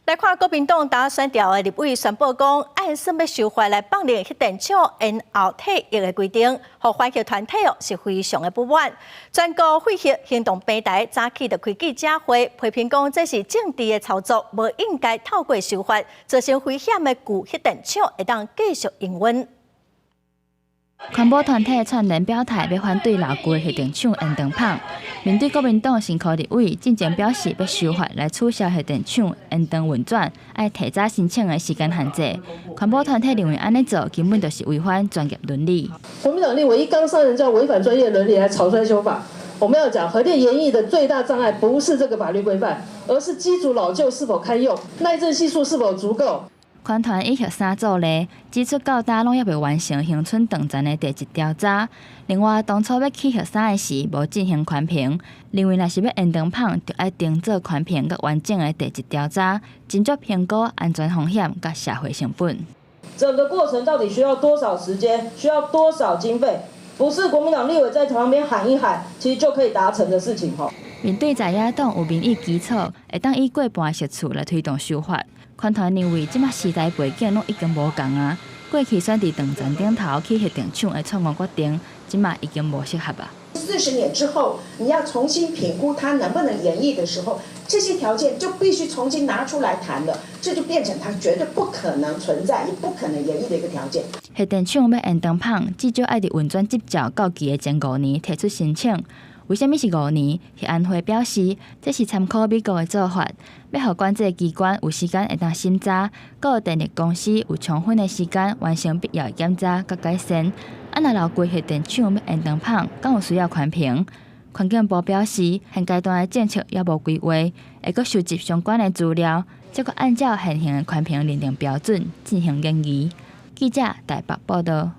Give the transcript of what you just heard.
来看国民党打选调的立委宣布讲，按算要修法来放领核电厂因后退役的规定，互反核团体是非常的不满。全国废核行动平台早起就开记者会，批评讲这是政治的操作，无应该透过修法造成危险的旧核电厂会当继续营运。 环保团体串联表态，要反对老旧的核电厂延长棒。面对国民党新科立委进前表示要修法来取消核电厂延长运转，爱提早申请的时间限制。环保团体认为安尼做根本就是违反专业伦理。国民党立委一刚上任就要违反专业伦理来草率修法。我们要讲核电延役的最大障碍不是这个法律规范，而是机组老旧是否堪用，耐震系数是否足够。 环团以核三组例指出，到今拢还未完成恒春断层的地质调查。另外，当初要起核三的时，无进行环评，认为若是要延长棒，就要定做环评甲完整的地质调查，斟酌评估安全风险甲社会成本。整个过程到底需要多少时间，需要多少经费，不是国民党立委在旁边喊一喊，其实就可以达成的事情吼。面对在野党有民意基础，会当以过半席次来推动修法。 环团认为，即马时代背景拢已经无共啊。过去选伫断层顶头起核电厂的创案决定，即马已经无适合啊。40年之后，你要重新评估它能不能延役的时候，这些条件就必须重新拿出来谈了，这就变成它绝对不可能存在，也不可能延役的一个条件。核电厂要延长棒，至少爱伫运转执照到期的前5年提出申请。 为什么是5年？核安会表示，这是参考美国的做法，要互管制机关有时间会当审查，各有电力公司有充分的时间完成必要的检查甲改善。若老旧核电厂要延长棒，敢有需要环评？环境部表示，现阶段的政策也无规划，会阁收集相关的资料，再阁按照现行的环评认定标准进行研议。记者台北报道。